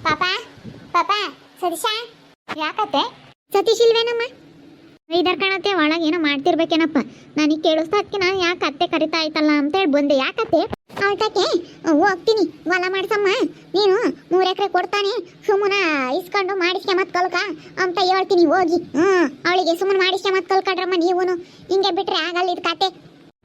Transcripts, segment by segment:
ಪಾಪ ಪಾಪ ಸತೀಶ ಯಾಕತ್ತೆ ಸತೀಶ್ ಇಲ್ವೇನಮ್ಮ ಇದರ ಕಾಣತ್ತೆ ಒಳಗೆ ಏನೋ ಮಾಡ್ತಿರ್ಬೇಕೇನಪ್ಪ ನನಗೆ ಕೇಳಿಸ್ತಾ ಅದಕ್ಕೆ ನಾನು ಯಾಕೆ ಅತ್ತೆ ಕರಿತಾ ಆಯ್ತಲ್ಲ ಅಂತ ಹೇಳಿ ಬಂದೆ ಯಾಕತ್ತೆ ಅವಳಕ್ಕೆ ಹೋಗ್ತೀನಿ ಹೊಲ ಮಾಡ್ಸಮ್ಮ ನೀನು 3 ಎಕರೆ ಕೊಡ್ತಾನೆ ಸುಮ್ಮನ ಇಸ್ಕೊಂಡು ಮಾಡಿಸ್ಕೆ ಮತ್ ಕಲ್ಕ ಅಂತ ಹೇಳ್ತೀನಿ ಹೋಗಿ ಅವಳಿಗೆ ಸುಮ್ಮನೆ ಮಾಡಿಸ್ಕೆ ಮತ್ ಕಲ್ಕಡ್ರಮ್ಮ ನೀವುನು ಹಿಂಗೆ ಬಿಟ್ರೆ ಆಗಲ್ಲ ಇದು ಕತೆ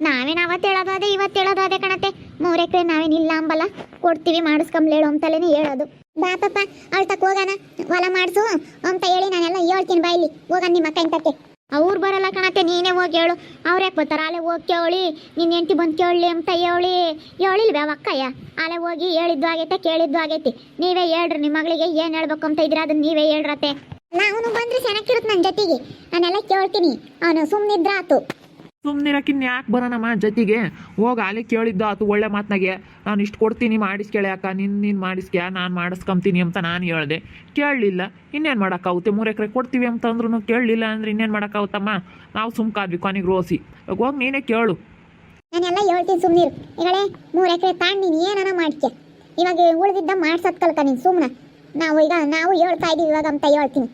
ನಾವೇನು ಅವತ್ತು ಹೇಳೋದು ಅದೇ ಇವತ್ತು ಹೇಳೋದು ಅದೇ ಕಣತ್ತೆ 3 ಎಕರೆ ನಾವೇನಿಲ್ಲ ಅಂಬಲ್ಲ ಕೊಡ್ತೀವಿ ಮಾಡಿಸ್ಕೊಂಬ್ಲೇಳು ಅಂತಲೇ ಹೇಳೋದು ಬಾ ಪಾಪ ಅವಳು ತಕ್ಕ ಹೋಗೋಣ ಹೊಲ ಮಾಡಿಸು ಅಂತ ಹೇಳಿ ನಾನೆಲ್ಲ ಹೇಳ್ತೀನಿ ಬಾಯಿಲಿ ಹೋಗೋಣ ನಿಮ್ಮ ಅಕ್ಕ ಇಂತಕ್ಕೆ ಅವ್ರು ಬರಲ್ಲ ಕಣತ್ತೆ ನೀನೇ ಹೋಗಿ ಹೇಳು ಅವ್ರು ಯಾಕೆ ಬರ್ತಾರ ಅಲ್ಲೇ ಹೋಗಿ ಕೇಳಿ ನಿನ್ನ ಹೆಂಡತಿ ಬಂದು ಕೇಳಲಿ ಅಂತ ಹೇಳಿಲ್ವೇ ಅಕ್ಕಯ್ಯ ಅಲ್ಲೇ ಹೋಗಿ ಹೇಳಿದ್ದು ಆಗೈತೆ ಕೇಳಿದ್ದು ಆಗೈತಿ ನೀವೇ ಹೇಳ್ರಿ ನಿಮ್ಮ ಮಗಳಿಗೆ ಏನು ಹೇಳ್ಬೇಕು ಅಂತ ಇದ್ರೆ ಅದನ್ನ ನೀವೇ ಹೇಳ್ರತ್ತೆ ನಾನು ಬಂದ್ರೆ ಚೆನ್ನಾಗಿರುತ್ತೆ ನನ್ನ ಜೊತೆಗೆ ನಾನೆಲ್ಲ ಕೇಳ್ತೀನಿ ಅವನು ಸುಮ್ಮನಿದ್ರಾತು ಸುಮ್ಮನಿರಕ್ಕಿನ್ ಯಾಕೆ ಬರೋಣಮ್ಮ ಜೊತೆಗೆ ಹೋಗಿ ಅಲ್ಲಿ ಕೇಳಿದ್ದು ಆತು ಒಳ್ಳೆ ಮಾತನಾಗೆ ನಾನು ಇಷ್ಟು ಕೊಡ್ತೀನಿ ಮಾಡಿಸ್ಕೇಳಿ ಅಕ್ಕ ನೀನು ಮಾಡಿಸ್ಕ್ಯಾ ನಾನು ಮಾಡಿಸ್ಕೊಂತೀನಿ ಅಂತ ನಾನು ಹೇಳ್ದೆ ಕೇಳಲಿಲ್ಲ ಇನ್ನೇನು ಮಾಡೋಕ್ಕಾಗುತ್ತೆ 3 ಎಕರೆ ಕೊಡ್ತೀವಿ ಅಂತ ಅಂದ್ರೂ ಕೇಳಲಿಲ್ಲ ಅಂದ್ರೆ ಇನ್ನೇನು ಮಾಡೋಕ್ಕಾಗುತ್ತಮ್ಮ ನಾವು ಸುಮ್ಕಾದ್ವಿ ಕೊನೆಗೆ ರೋಸಿ ಹೋಗಿ ನೀನೇ ಕೇಳು ನಾನೆಲ್ಲ ಹೇಳ್ತೀನಿ ಸುಮ್ಮನಿರು ಈಗಲೇ 3 ಎಕರೆ ತಾಂಡು ನೀನು ಏನಾನ ಮಾಡ್ಕೆ ಇವಾಗ ಉಳಿದಿದ್ದ ಮಾಡ್ಸೋದು ಕಲ್ಕ ನೀನು ಸುಮ್ಮನೆ ನಾವು ಹೇಳ್ತಾ ಇದೀವಿ ಇವಾಗ ಅಂತ ಹೇಳ್ತೀನಿ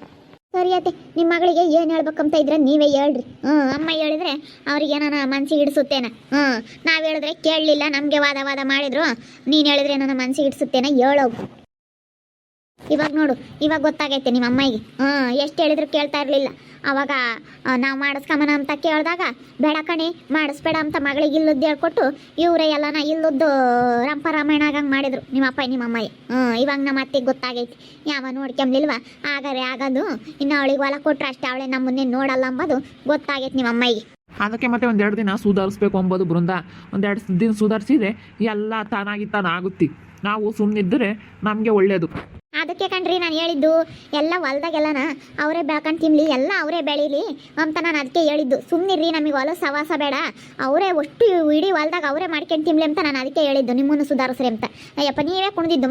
ಸರಿ ಅತ್ತೆ ನಿಮ್ಮ ಮಗಳಿಗೆ ಏನು ಹೇಳ್ಬೇಕಂತ ಇದ್ರೆ ನೀವೇ ಹೇಳ್ರಿ ಅಮ್ಮ ಹೇಳಿದ್ರೆ ಅವ್ರಿಗೆ ಏನಾನ ಮನ್ಸಿಗೆ ಹಿಡಿಸುತ್ತೇನ ನಾವು ಹೇಳಿದ್ರೆ ಕೇಳಲಿಲ್ಲ ನಮಗೆ ವಾದ ಮಾಡಿದ್ರು ನೀನು ಹೇಳಿದ್ರೆ ನನ್ನ ಮನ್ಸಿಗೆ ಹಿಡಿಸುತ್ತೇನ ಹೇಳೋಗು ಇವಾಗ ನೋಡು ಇವಾಗ ಗೊತ್ತಾಗೈತೆ ನಿಮ್ಮ ಅಮ್ಮಗೆ ಎಷ್ಟು ಹೇಳಿದ್ರು ಕೇಳ್ತಾ ಇರಲಿಲ್ಲ ಅವಾಗ ನಾವು ಮಾಡಿಸ್ಕೊಂಬನ ಅಂತ ಕೇಳಿದಾಗ ಬೇಡ ಕಣೆ ಮಾಡಿಸ್ಬೇಡ ಅಂತ ಮಗಳಿಗೆ ಇಲ್ಲದ್ದು ಹೇಳ್ಕೊಟ್ಟು ಇವರೇ ಎಲ್ಲನ ಇಲ್ಲದ್ದು ರಂಪ ರಾಮಾಯಣ ಆಗಂಗೆ ಮಾಡಿದ್ರು ನಿಮ್ಮ ಅಪ್ಪ ನಿಮ್ಮ ಅಮ್ಮಗೆ ಇವಾಗ ನಮ್ಮ ಅತ್ತೆಗೆ ಗೊತ್ತಾಗೈತಿ ಯಾವ ನೋಡ್ಕೊಂಬ್ಲಿಲ್ವ ಆಗರೆ ಆಗೋದು ಇನ್ನು ಅವಳಿಗೆ ಹೊಲ ಕೊಟ್ರೆ ಅಷ್ಟೇ ಅವಳೆ ನಮ್ಮನ್ನೇ ನೋಡಲ್ಲ ಅಂಬೋದು ಗೊತ್ತಾಗೈತಿ ನಿಮ್ಮ ಅಮ್ಮಗೆ ಅದಕ್ಕೆ ಮತ್ತೆ 1-2 ದಿನ ಸುಧಾರಿಸ್ಬೇಕು ಅಂಬೋದು ಬೃಂದ 1-2 ದಿನ ಸುಧಾರಿಸಿದ್ರೆ ಎಲ್ಲ ತಾನಾಗುತ್ತೆ ನಾವು ಸುಮ್ಮನಿದ್ದರೆ ನಮಗೆ ಒಳ್ಳೆಯದು ಅದಕ್ಕೆ ಕಣ್ರಿ ನಾನು ಹೇಳಿದ್ದು ಎಲ್ಲ ಹೊಲ್ದಾಗೆಲ್ಲನ ಅವರೇ ಬೆಳ್ಕೊಂಡು ತಿನ್ಲಿ ಎಲ್ಲ ಅವರೇ ಬೆಳೀಲಿ ಅಂತ ನಾನು ಅದಕ್ಕೆ ಹೇಳಿದ್ದು ಸುಮ್ಮನಿರ್ರಿ ನಮಗೆ ಹೊಲ ಸವಾಸ ಬೇಡ ಅವರೇ ಅಷ್ಟು ಇಡೀ ಹೊಲ್ದಾಗ ಅವರೇ ಮಾಡ್ಕೊಂಡು ತಿನ್ಲಿ ಅಂತ ನಾನು ಅದಕ್ಕೆ ಹೇಳಿದ್ದು ನಿಮ್ಮನ್ನು ಸುಧಾರಿಸ್ರಿ ಅಂತ ಅಯ್ಯಪ್ಪ ನೀವೇ ಕುಣಿದಿದ್ದು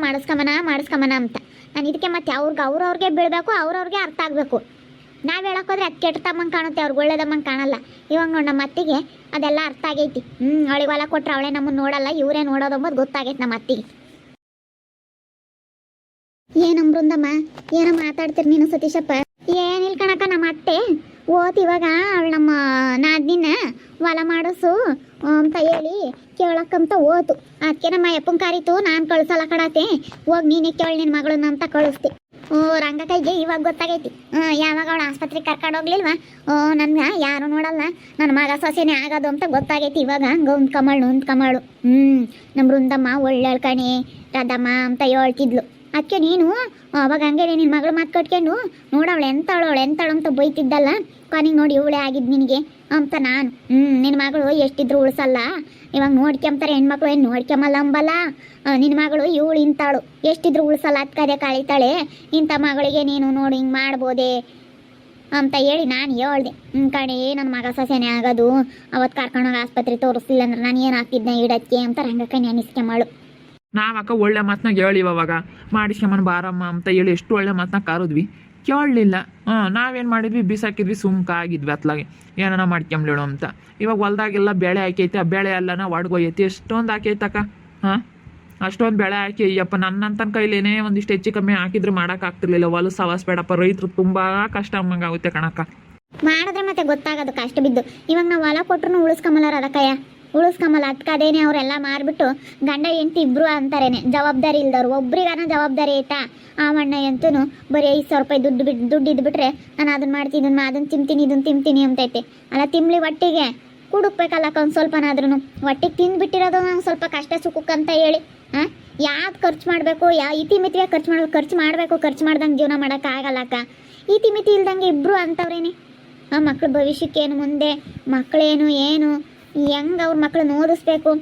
ಮಾಡಿಸ್ಕೊಂಬನ ಅಂತ ನಾನು ಇದಕ್ಕೆ ಮತ್ತೆ ಅವ್ರವ್ರಿಗೆ ಬೀಳಬೇಕು ಅವ್ರವ್ರಿಗೆ ಅರ್ಥ ಆಗಬೇಕು ನಾವು ಹೇಳೋಕೋದ್ರೆ ಅದು ಕೆಟ್ಟದಮ್ಮಂಗೆ ಕಾಣುತ್ತೆ ಅವ್ರಿಗೆ ಒಳ್ಳೇದಮ್ಮಂಗೆ ಕಾಣಲ್ಲ ಇವಾಗ ನೋಡಿ ನಮ್ಮ ಅತ್ತಿಗೆ ಅದೆಲ್ಲ ಅರ್ಥ ಆಗೈತಿ ಅವಳಿಗೆ ಹೊಲ ಕೊಟ್ಟರೆ ಅವಳೇ ನಮ್ಮನ್ನು ನೋಡಲ್ಲ ಇವರೇ ನೋಡೋದು ಅಂಬೋದು ಗೊತ್ತಾಗೈತಿ ನಮ್ಮ ಅತ್ತಿಗೆ ಏನಂಬ್ರಂದಮ್ಮ ಏನೋ ಮಾತಾಡ್ತೀರಿ ನೀನು ಸತೀಶಪ್ಪ ಏನಿಲ್ಲ ಕಣಕ್ಕ ನಮ್ಮ ಅತ್ತೆ ಇವಾಗ ಅವಳು ನಮ್ಮ ನಾದಿನ ಹೊಲ ಮಾಡಿಸು ಅಂತ ಹೇಳಿ ಕೇಳಕ್ಕಂತ ಅದಕ್ಕೆ ನಮ್ಮ ಅಪ್ಪನ ಕರೀತು ನಾನು ಕಳ್ಸಲ್ಲ ಕಡತೆ ಹೋಗಿ ನೀನೇ ಕೇಳಿ ನಿನ್ನ ಮಗಳನ್ನ ಅಂತ ಕಳಿಸ್ತೆ ರಂಗಕೈಗೆ ಇವಾಗ ಗೊತ್ತಾಗೈತಿ ಯಾವಾಗ ಅವಳು ಆಸ್ಪತ್ರೆಗೆ ಕರ್ಕೊಂಡು ಹೋಗ್ಲಿಲ್ವಾ ನನ್ಗೆ ಯಾರು ನೋಡಲ್ಲ ನನ್ನ ಮಗ ಸೊಸೆನೇ ಆಗೋದು ಅಂತ ಗೊತ್ತಾಗೈತಿ ಇವಾಗ ನೊಂದ್ ಕಮಳು ನಮ್ಮ ಬೃಂದಮ್ಮ ಒಳ್ಳೆ ಕಣೆ ರದಮ್ಮ ಅಂತ ಹೇಳ್ತಿದ್ಲು ಅದಕ್ಕೆ ನೀನು ಅವಾಗ ಹಂಗೆ ನಿನ್ನ ಮಗಳು ಮಾತು ಕಟ್ಕೊಂಡು ನೋಡವಳು ಎಂತಾಳು ಅಂತ ಬೈತಿದ್ದಲ್ಲ ಕೊನೆಗೆ ನೋಡಿ ಇವಳೇ ಆಗಿದ್ದು ನಿನಗೆ ಅಂತ ನಾನು ನಿನ್ನ ಮಗಳು ಎಷ್ಟಿದ್ರು ಉಳಿಸಲ್ಲ ಇವಾಗ ನೋಡ್ಕೊಂತಾರೆ ಹೆಣ್ಮಕ್ಳು ಏನು ನೋಡ್ಕೊಂಬಲ್ಲ ಅಂಬಲ್ಲ ನಿನ್ನ ಮಗಳು ಇವಳು ಇಂತಾಳು ಎಷ್ಟಿದ್ರು ಉಳಿಸಲ್ಲ ಅದು ಕರೆ ಕಾಳಿತಾಳೆ ಇಂಥ ಮಗಳಿಗೆ ನೀನು ನೋಡಿ ಹಿಂಗೆ ಮಾಡ್ಬೋದೇ ಅಂತ ಹೇಳಿ ನಾನು ಹೇಳ್ದೆ ಕಣೆ ನನ್ನ ಮಗ ಸೊಸೆನೇ ಆಗೋದು ಅವತ್ತು ಕರ್ಕೊಂಡೋಗಿ ಆಸ್ಪತ್ರೆ ತೋರಿಸ್ಲಿಲ್ಲ ಅಂದ್ರೆ ನಾನು ಏನು ಹಾಕಿದ್ನ ಇಡಕ್ಕೆ ಅಂತ ರಂಗಕ್ಕ ನೆನೆಸ್ಕೊಂಬಳು ನಾವಕ್ಕ ಒಳ್ಳೆ ಮಾತನಾಗ ಹೇಳಿವಾಗ ಮಾಡಿಸ್ಕೊಂಬನ್ ಬಾರಮ್ಮ ಅಂತ ಹೇಳಿ ಎಷ್ಟು ಒಳ್ಳೆ ಮಾತನಾಗ ಕಾರಿದ್ವಿ ಕೇಳಲಿಲ್ಲ ನಾವೇನು ಮಾಡಿದ್ವಿ ಬಿಸಾಕಿದ್ವಿ ಸುಮ್ಕಾಗಿದ್ವಿ ಅತ್ಲಾಗೆ ಏನಾನ ಮಾಡ್ಕೊಂಬ್ಲೇಳು ಅಂತ ಇವಾಗ ಹೊಲ್ದಾಗೆಲ್ಲ ಬೆಳೆ ಹಾಕೈತೆ ಆ ಬೆಳೆ ಎಲ್ಲನ ಒಡ್ಗೋಯ್ತಿ ಎಷ್ಟೊಂದು ಹಾಕೈತಕ್ಕ ಅಷ್ಟೊಂದು ಬೆಳೆ ಹಾಕಿ ಅಯ್ಯಪ್ಪ ನನ್ನಂತನ ಕೈಲೇನೇ ಒಂದಿಷ್ಟು ಹೆಚ್ಚು ಕಮ್ಮಿ ಹಾಕಿದ್ರೆ ಮಾಡೋಕ್ಕಾಗ್ತಿರ್ಲಿಲ್ಲ ಹೊಲ ಸವಾಸ ಬೇಡಪ್ಪ ರೈತರು ತುಂಬ ಕಷ್ಟ ಆಗುತ್ತೆ ಕಣಕ್ಕ ಮಾಡಿದ್ರೆ ಮತ್ತೆ ಗೊತ್ತಾಗೋದು ಕಷ್ಟ ಬಿದ್ದು ಇವಾಗ ನಾವು ಹೊಲ ಕೊಟ್ರು ಉಳಿಸ್ಕೊಂಬಲ್ಲಾರ ಅದಕ್ಕಯ್ಯ ಉಳಿಸ್ಕೊಂಬಲ್ಲ ಅದೇನೆ ಅವರೆಲ್ಲ ಮಾರ್ಬಿಟ್ಟು ಗಂಡ ಹೆಂಡತಿ ಇಬ್ರು ಅಂತಾರೇನೆ ಜವಾಬ್ದಾರಿ ಇಲ್ದವ್ರು ಒಬ್ರಿಗಾನ ಜವಾಬ್ದಾರಿ ಐತಾ ಆ ಅಣ್ಣ ಅಂತೂ ಬರೀ 5,000 ರೂಪಾಯಿ ದುಡ್ಡು ಇದ್ಬಿಟ್ರೆ ನಾನು ಅದನ್ನ ಮಾಡ್ತೀನಿ ಅದನ್ನ ತಿಂತೀನಿ ಇದನ್ನ ತಿಂತೀನಿ ಅಂತೈತೆ ಅಲ್ಲ ತಿಮ್ಲಿ ಹೊಟ್ಟಿಗೆ ಕುಡುಕ್ಬೇಕಲ್ಲಕ್ಕ ಒಂದು ಸ್ವಲ್ಪನಾದ್ರೂ ಹೊಟ್ಟಿಗೆ ತಿಂದ್ಬಿಟ್ಟಿರೋದು ನಾವು ಸ್ವಲ್ಪ ಕಷ್ಟ ಸುಖಕ್ಕಂತ ಹೇಳಿ ಯಾವ್ದು ಖರ್ಚು ಮಾಡಬೇಕು ಇತಿಮಿತಿಗೆ ಖರ್ಚು ಮಾಡ್ದಂಗೆ ಜೀವನ ಮಾಡೋಕ್ಕಾಗಲ್ಲಕ್ಕ ಇತಿಮಿತಿ ಇಲ್ದಂಗೆ ಇಬ್ರು ಅಂತವ್ರೇನೆ ಆ ಮಕ್ಳ ಭವಿಷ್ಯಕ್ಕೇನು ಮುಂದೆ ಮಕ್ಕಳೇನು ಏನು ಹೆಂಗೆ ಅವ್ರ ಮಕ್ಕಳನ್ನ ಓದಿಸ್ಬೇಕು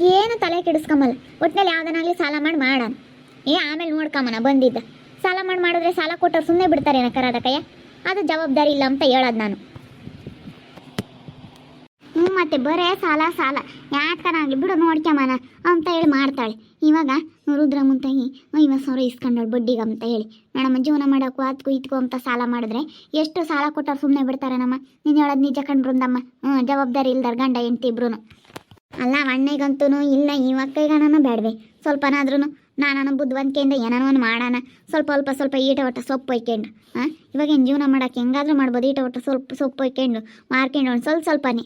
ಏನು ತಲೆ ಕೆಡಿಸ್ಕೊಂಬಲ್ಲ ಒಟ್ಟಿನಲ್ಲಿ ಯಾವ್ದನ್ನಾಗಲಿ ಸಾಲ ಮಾಡಿ ಮಾಡೋಣ ಆಮೇಲೆ ನೋಡ್ಕೊಂಬನ ಬಂದಿದ್ದ ಸಾಲ ಮಾಡಿದ್ರೆ ಸಾಲ ಕೊಟ್ಟವ್ರು ಸುಮ್ಮನೆ ಬಿಡ್ತಾರೆ ಕರದಕ್ಕಯ್ಯ ಅದು ಜವಾಬ್ದಾರಿ ಇಲ್ಲ ಅಂತ ಹೇಳೋದು ನಾನು ಮತ್ತೆ ಬರೇ ಸಾಲ ಯಾಕನಾಗಲಿ ಬಿಡು ನೋಡ್ಕೊಂಬನ ಅಂತ ಹೇಳಿ ಮಾಡ್ತಾಳೆ ಇವಾಗ ರುದ್ರಮ್ಮಂತಾಗಿ 50,000 ಇಸ್ಕೊಂಡಳು ಬಡ್ಡಿಗೆ ಅಂತ ಹೇಳಿ ನೋಡಮ್ಮ ಜೀವನ ಮಾಡೋಕ್ಕೂ ಅದಕ್ಕೂ ಇದಕ್ಕೂ ಅಂತ ಸಾಲ ಮಾಡಿದ್ರೆ ಎಷ್ಟು ಸಾಲ ಕೊಟ್ಟವ್ರು ಸುಮ್ಮನೆ ಬಿಡ್ತಾರೆ ನಮ್ಮ ನೀನು ಹೇಳೋದು ನಿಜ ಕಂಡ್ಬೃಂದಮ್ಮ ಜವಾಬ್ದಾರಿ ಇಲ್ದಾರ ಗಂಡ ಹೆಂಡ್ತಿ ಇಬ್ರು ಅಲ್ಲ ಅಣ್ಣಗಂತೂ ಇಲ್ಲ ಇವಕ್ಕೈಗನ ಬೇಡವೆ ಸ್ವಲ್ಪನಾದ್ರೂ ನಾನು ಬುದ್ಧಿವಂತಿಕೆಯಿಂದ ಏನಾನ ಒಂದು ಮಾಡೋಣ, ಸ್ವಲ್ಪ ಈಟ ಒಟ್ಟು ಸೊಪ್ಪು ಒಯ್ಕೊಂಡು ಇವಾಗ ಏನು ಜೀವನ ಮಾಡೋಕೆ ಹೆಂಗಾದ್ರೂ ಮಾಡ್ಬೋದು. ಈಟ ಒಟ್ಟು ಸೊಪ್ಪು ಒಯ್ಕೊಂಡು ಮಾರ್ಕೊಂಡು ಒಂದು ಸ್ವಲ್ಪನೇ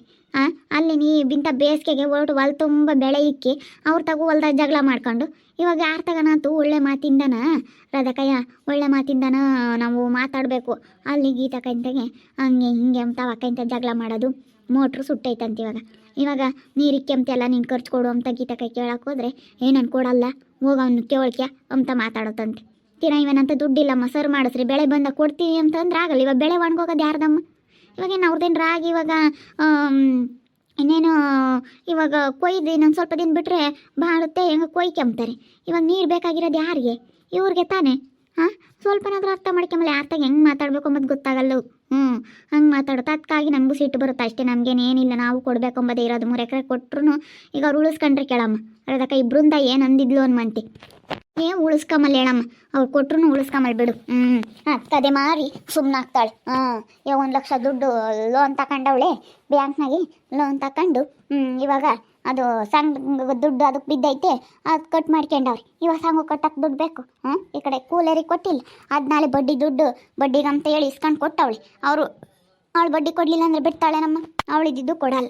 ಅಲ್ಲಿ ನೀ ಇಂಥ ಬೇಸಿಗೆಗೆ ಹೊರಟು ಹೊಲ ತುಂಬ ಬೆಳೆ ಇಕ್ಕಿ ಅವ್ರ ತಗೋ ಹೊಲ್ದಾಗ ಜಗಳ ಮಾಡ್ಕೊಂಡು ಇವಾಗ ಯಾರು ತಗೋಣಂತೂ ಒಳ್ಳೆ ಮಾತಿಂದನ ರಾಧಕಯ್ಯ, ಒಳ್ಳೆ ಮಾತಿಂದನ ನಾವು ಮಾತಾಡಬೇಕು. ಅಲ್ಲಿ ಗೀತಕ್ಕಂತೆಗೆ ಹಂಗೆ ಹಿಂಗೆ ಅಂತ ಅವಕ್ಕಂತ ಜಗಳ ಮಾಡೋದು. ಮೋಟ್ರು ಸುಟ್ಟೈತಂತ ಇವಾಗ ನೀರಿಕ್ಕೆ ಅಂತೆಲ್ಲ ನೀನು ಖರ್ಚು ಕೊಡು ಅಂತ ಗೀತಕ್ಕ ಕೇಳಕ್ಕೆ ಹೋದ್ರೆ ನಾನು ಕೊಡಲ್ಲ, ಹೋಗ ಅವ್ನು ಕೇಳ್ಕ್ಯ ಅಂತ ಮಾತಾಡೋತಂತೆ. ಇವನಂತ ದುಡ್ಡಿಲ್ಲಮ್ಮ, ಸರ್ ಮಾಡಿಸ್ರಿ, ಬೆಳೆ ಬಂದಾಗ ಕೊಡ್ತೀವಿ ಅಂತಂದ್ರೆ ಆಗಲ್ಲ. ಇವಾಗ ಬೆಳೆ ಒಣಗೋಗೋದು ಯಾರ್ದಮ್ಮ? ಇವಾಗೇನು ಅವ್ರದ್ದೇನು ರಾಗಿ ಇವಾಗ ಇನ್ನೇನು ಇವಾಗ ಕೊಯ್ದು ಇನ್ನೊಂದು ಸ್ವಲ್ಪ ದಿನ ಬಿಟ್ಟರೆ ಬಾಡುತ್ತೆ, ಹೆಂಗೆ ಕೊಯ್ಕೊಂಬ್ತಾರೆ. ಇವಾಗ ನೀರು ಬೇಕಾಗಿರೋದು ಯಾರಿಗೆ? ಇವ್ರಿಗೆ ತಾನೇ. ಸ್ವಲ್ಪನಾದ್ರೂ ಅರ್ಥ ಮಾಡ್ಕೊಂಬಲ್ಲ, ಯಾರ್ತಾಗ ಹೆಂಗೆ ಮಾತಾಡಬೇಕು ಅಂಬದು ಗೊತ್ತಾಗಲ್ಲ. ಹಂಗೆ ಮಾತಾಡೋದು ಅದಕ್ಕಾಗಿ ನಮಗೂ ಸಿಟ್ಟು ಬರುತ್ತೆ ಅಷ್ಟೇ. ನಮಗೇನೇನಿಲ್ಲ, ನಾವು ಕೊಡಬೇಕು ಅಂಬೋದೇ ಇರೋದು. 3 ಎಕರೆ ಕೊಟ್ಟರು ಈಗ ಅವ್ರು ಉಳಿಸ್ಕೊಂಡ್ರೆ ಕೇಳಮ್ಮ. ಅದಕ್ಕೆ ಇಬ್ಬರಿಂದ ಏನು ಅಂದಿದ್ಲು ಅನ್ಮಂತಿ, ಉಳಿಸ್ಕೊಂಬಲ್ಲ ಹೇಳಮ್ಮ, ಅವ್ರು ಕೊಟ್ರು ಉಳಿಸ್ಕೊಂಬಲ್ ಬಿಡು. ಅದೇ ಮಾರಿ ಸುಮ್ಮನಾಗ್ತಾಳೆ. 1 ಲಕ್ಷ ದುಡ್ಡು ಲೋನ್ ತಗೊಂಡವಳೆ ಬ್ಯಾಂಕ್ನಾಗೆ. ಲೋನ್ ತಗೊಂಡು ಇವಾಗ ಅದು ಸಂಘ ದುಡ್ಡು ಅದಕ್ಕೆ ಬಿದ್ದೈತೆ, ಅದು ಕಟ್ ಮಾಡ್ಕೊಂಡವ್ರಿ. ಇವಾಗ ಸಂಘ ಕಟ್ಟಕ್ಕೆ ದುಡ್ಡು ಬೇಕು. ಈ ಕಡೆ ಕೂಲರಿಗೆ ಕೊಟ್ಟಿಲ್ಲ, ಅದು ನಾಳೆ ಬಡ್ಡಿಗಂತ ಹೇಳಿ ಇಸ್ಕೊಂಡು ಕೊಟ್ಟವಳೆ. ಅವಳು ಬಡ್ಡಿ ಕೊಡಲಿಲ್ಲ ಅಂದರೆ ಬಿಡ್ತಾಳೆ ನಮ್ಮ. ಅವಳಿದ್ದು ಕೊಡಲ್ಲ.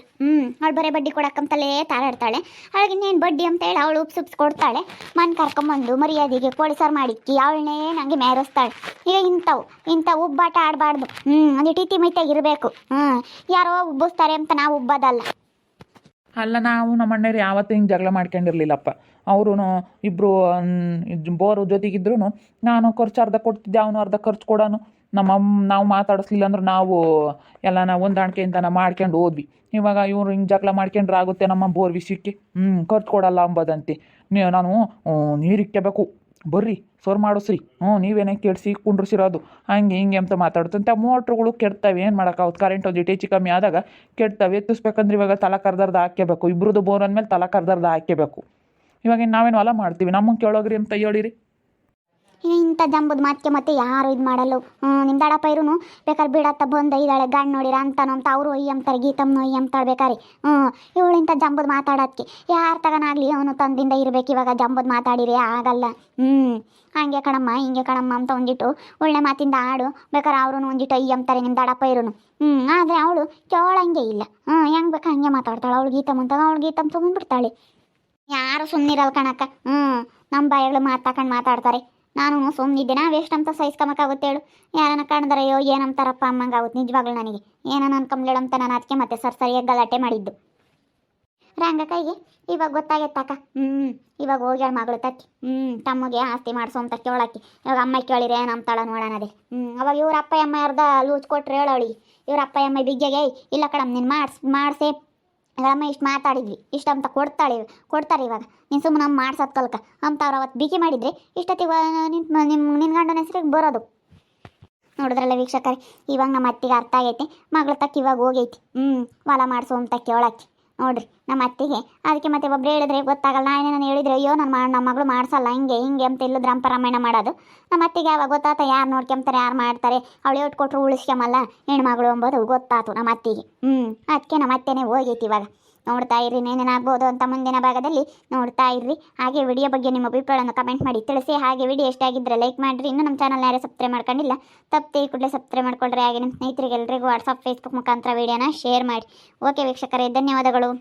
ಅವಳು ಬರೀ ಬಡ್ಡಿ ಕೊಡಕ್ಕಂತಲೇ ತಾರಾಡ್ತಾಳೆ. ಅವಳಿಗೆ ಇನ್ನೇನು ಬಡ್ಡಿ ಅಂತ ಹೇಳಿ ಅವಳು ಉಪ್ಸುಪ್ಸ್ ಕೊಡ್ತಾಳೆ. ಮನ್ ಕರ್ಕೊಂಬಂದು ಮರ್ಯಾದೆಗೆ ಕೋಳಿ ಸಾರು ಮಾಡಿಕ್ಕಿ ಅವಳನ್ನೇ ನನಗೆ ಮೆರೆಸ್ತಾಳೆ. ಈಗ ಇಂಥ ಉಬ್ಬಾಟ ಆಡಬಾರ್ದು. ಅದು ಟಿ ಮೈತಾಗಿ ಇರಬೇಕು. ಯಾರೋ ಉಬ್ಬಿಸ್ತಾರೆ ಅಂತ ನಾವು ಉಬ್ಬೋದಲ್ಲ. ಅಲ್ಲ, ನಾವು ನಮ್ಮ ಅಣ್ಣರು ಯಾವತ್ತೂ ಹಿಂಗೆ ಜಗಳ ಮಾಡ್ಕೊಂಡಿರ್ಲಿಲ್ಲಪ್ಪ. ಅವರು ಇಬ್ಬರು ಬೋರು ಜೊತೆಗಿದ್ರು ನಾನು ಖರ್ಚು ಅರ್ಧ ಕೊಡ್ತಿದ್ದೆ, ಅವನು ಅರ್ಧ ಖರ್ಚು ಕೊಡೋನು. ನಾವು ಮಾತಾಡಿಸ್ಲಿಲ್ಲ ಅಂದ್ರೆ ನಾವು ಎಲ್ಲ ಹೊಂದಾಣಿಕೆಯಿಂದ ಮಾಡ್ಕೊಂಡು ಹೋದ್ವಿ. ಇವಾಗ ಇವರು ಹಿಂಗೆ ಜಗಳ ಮಾಡ್ಕೊಂಡ್ರೆ ಆಗುತ್ತೆ ನಮ್ಮ ಬೋರ್ ವಿಷಯಕ್ಕೆ. ಖರ್ಚು ಕೊಡಲ್ಲ ಅಂಬೋದಂತೆ. ನಾನು ನೀರಿಕ್ಕಬೇಕು ಬರ್ರಿ ಸೋರ್ ಮಾಡಿಸ್ರಿ, ನೀವೇನೇ ಕೆಡಿಸಿ ಕುಂಡ್ರಿಸಿರೋದು ಹಂಗೆ ಹಿಂಗೆ ಅಂತ ಮಾತಾಡುತ್ತಂತೆ. ಮೋಟ್ರುಗಳು ಕೆಡ್ತವೆ, ಏನು ಮಾಡೋಕ್ಕಾಗುತ್ತೆ? ಕರೆಂಟ್ ಒಂದಿಟ್ಟು ಹೆಚ್ಚು ಕಮ್ಮಿ ಆದಾಗ ಕೆಡ್ತವೆ. ಎತ್ತಿಸ್ಬೇಕಂದ್ರೆ ಇವಾಗ ತಲಾ ಕರ್ದರ್ದ ಹಾಕ್ಯಬೇಕು. ಇಬ್ಬರದು ಬೋರ್ ಅಂದಮೇಲೆ ತಲಾ ಕರ್ದರ್ದ ಹಾಕ್ಯಬೇಕು. ಇವಾಗ ನಾವೇನು ಹೊಲ ಮಾಡ್ತೀವಿ, ನಮಗೆ ಕೇಳೋಗ್ರಿ ಅಂತ ಹೇಳಿರಿ. ಇಂಥ ಜಂಬದ ಮಾತಿಗೆ ಮತ್ತೆ ಯಾರು ಇದು ಮಾಡಲ್ಲ. ನಿಮ್ಮ ದಡಪ್ಪ ಇರು ಬೇಕಾದ್ರೆ ಬಿಡತ್ತ ಬಂದು ಇದ್ದಾಳೆ ಗಂಡು ನೋಡಿರ ಅಂತಾನು ಅಂತ ಅವರು ಅಂತಾರೆ, ಗೀತಮ್ಮನು ಅಂತಾಳೆ ಬೇಕಾರೆ. ಇವಳು ಇಂಥ ಜಂಬದ ಮಾತಾಡೋದಕ್ಕೆ ಯಾರು ತಗನಾಗಲಿ ಅವನು ತಂದಿಂದ ಇರಬೇಕು. ಇವಾಗ ಜಂಬದ ಮಾತಾಡಿರಿ ಆಗಲ್ಲ. ಹಂಗೆ ಕಣಮ್ಮ ಹಿಂಗೆ ಕಣಮ್ಮ ಅಂತ ಒಂದಿಟ್ಟು ಒಳ್ಳೆ ಮಾತಿಂದ ಆಡು ಬೇಕಾದ್ರೆ ಅವರು ಒಂದಿಟ್ಟು ಅಂತಾರೆ ನಿಮ್ಮ ದಡಪ್ಪ ಇರು. ಆದರೆ ಅವಳು ಕೇಳಂಗೆ ಇಲ್ಲ. ಹೆಂಗೆ ಬೇಕಾ ಹಂಗೆ ಮಾತಾಡ್ತಾಳೆ ಅವಳು ಗೀತಮ್ಮ ಅಂತ. ಅವಳು ಗೀತಮ್ಮ ಸುಮ್ಮನೆ ಬಿಡ್ತಾಳೆ. ಯಾರು ಸುಮ್ಮನಿರಲ್ಲ ಕಣಕ್ಕ. ನಮ್ಮ ಬಾಯಿಗಳು ಮಾತಾಕೊಂಡು ಮಾತಾಡ್ತಾರೆ. ನಾನು ಸುಮ್ಮನಿದ್ದೆ, ನಾವೆಷ್ಟು ಅಂತ ಸಹಿಸ್ಕೊಂಬಕ್ಕಾಗುತ್ತೆ ಹೇಳು? ಯಾರನ್ನ ಕಾಣ್ದಾರೆಯೋ ಏನಂತಾರಪ್ಪ ಅಮ್ಮಂಗೆ ಆಗುತ್ತೆ. ನಿಜವಾಗ್ಲು ನನಗೆ ಏನನ್ನ ಅನ್ಕೊಂಬ್ಲೇಳು ಅಂತ ನಾನು ಅದಕ್ಕೆ ಮತ್ತೆ ಸರಿಯಾಗಿ ಗಲಾಟೆ ಮಾಡಿದ್ದು. ರಂಗಕೈಗೆ ಇವಾಗ ಗೊತ್ತಾಗೈತಕ್ಕ. ಇವಾಗ ಹೋಗ್ಯಾಳ ಮಗಳು ತಕ್ಕಿ ತಮ್ಮಗೆ ಆಸ್ತಿ ಮಾಡಿಸೋ ಅಂತ ಕೇಳಕ್ಕೆ. ಇವಾಗ ಅಮ್ಮ ಕೇಳಿರಿ ಏನಂತಾಳ ನೋಡೋಣ ಅದೇ. ಅವಾಗ ಇವ್ರ ಅಪ್ಪ ಅಮ್ಮ ಅರ್ಧ ಲೂಚ್ ಕೊಟ್ರು ಹೇಳೋಳಿಗೆ. ಇವ್ರ ಅಪ್ಪ ಅಮ್ಮ ಬಿಗ್ಗೆಗೆ ಇಲ್ಲ ಕಣಮ್ಮ ನೀನು ಮಾಡಿಸೇ ಅಮ್ಮ ಇಷ್ಟು ಮಾತಾಡಿದ್ವಿ ಇಷ್ಟ ಅಂತ ಕೊಡ್ತಾರೆ. ಇವಾಗ ನೀನು ಸುಮ್ಮನೆ ನಮ್ಮ ಮಾಡ್ಸೋದು ಕಲ್ಕ ಅಂತ ಅವ್ರು ಅವತ್ತು ಬಿಗಿ ಮಾಡಿದರೆ ಇಷ್ಟೊತ್ತಿಗೆ ನಿನ್ನ ಗಂಡನ ಹೆಸರಿಗೆ ಬರೋದು. ನೋಡಿದ್ರಲ್ಲ ವೀಕ್ಷಕರೇ, ಇವಾಗ ನಮ್ಮ ಅತ್ತಿಗೆ ಅರ್ಥ ಆಗೈತೆ. ಮಗಳ ತಕ್ಕ ಇವಾಗ ಹೋಗೈತಿ ಹೊಲ ಮಾಡಿಸು ಅಂತ ಕೇಳಕ್ಕೆ. ನೋಡ್ರಿ ನಮ್ಮ ಅತ್ತಿಗೆ ಅದಕ್ಕೆ ಮತ್ತೆ ಒಬ್ರು ಹೇಳಿದ್ರೆ ಗೊತ್ತಾಗಲ್ಲ. ನಾನು ಹೇಳಿದ್ರೆ ಅಯ್ಯೋ ನಮ್ಮ ಮಗಳು ಮಾಡಿಸಲ್ಲ ಹಿಂಗೆ ಅಂತ ಇಲ್ಲದ ರಂಪರಾಮಾಯಣ ಮಾಡೋದು. ನಮ್ಮ ಅತ್ತಿಗೆ ಯಾವಾಗ ಗೊತ್ತಾತ ಯಾರು ನೋಡ್ಕೊಂತಾರೆ ಯಾರು ಮಾಡ್ತಾರೆ. ಅವಳು ಹೇಳ್ ಕೊಟ್ಟರು ಉಳಿಸ್ಕೊಂಬಲ್ಲ ಹೆಣ್ಮಗಳು ಎಂಬುದು ಗೊತ್ತಾತು ನಮ್ಮ ಅತ್ತಿಗೆ. ಅದಕ್ಕೆ ನಮ್ಮ ಅತ್ತೆನೇ ಹೋಗೈತಿ. ಇವಾಗ ನೋಡ್ತಾ ಇರ್ರಿ ಏನೇನಾಗ್ಬೋದು ಅಂತ ಮುಂದಿನ ಭಾಗದಲ್ಲಿ ನೋಡ್ತಾ ಇರ್ರಿ. ಹಾಗೆ ವಿಡಿಯೋ ಬಗ್ಗೆ ನಿಮ್ಮ ಅಭಿಪ್ರಾಯವನ್ನು ಕಮೆಂಟ್ ಮಾಡಿ ತಿಳಿಸಿ. ಹಾಗೆ ವಿಡಿಯೋ ಎಷ್ಟಾಗಿದ್ದರೆ ಲೈಕ್ ಮಾಡಿರಿ. ಇನ್ನೂ ನಮ್ಮ ಚಾನಲ್ ಯಾರೇ ಸಬ್ಸ್ಕ್ರೈಬ್ ಮಾಡ್ಕೊಂಡಿಲ್ಲ ತಪ್ಪದೆ ಕೂಡಲೇ ಸಬ್ಸ್ಕ್ರೈಬ್ ಮಾಡ್ಕೊಳ್ರಿ. ಹಾಗೆ ನಿಮ್ಮ ಸ್ನೇಹಿತರಿಗೆ ಎಲ್ರಿಗೂ ವಾಟ್ಸಪ್ ಫೇಸ್ಬುಕ್ ಮುಖಾಂತರ ವಿಡಿಯೋನ ಶೇರ್ ಮಾಡಿ. ಓಕೆ ವೀಕ್ಷಕರೇ, ಧನ್ಯವಾದಗಳು.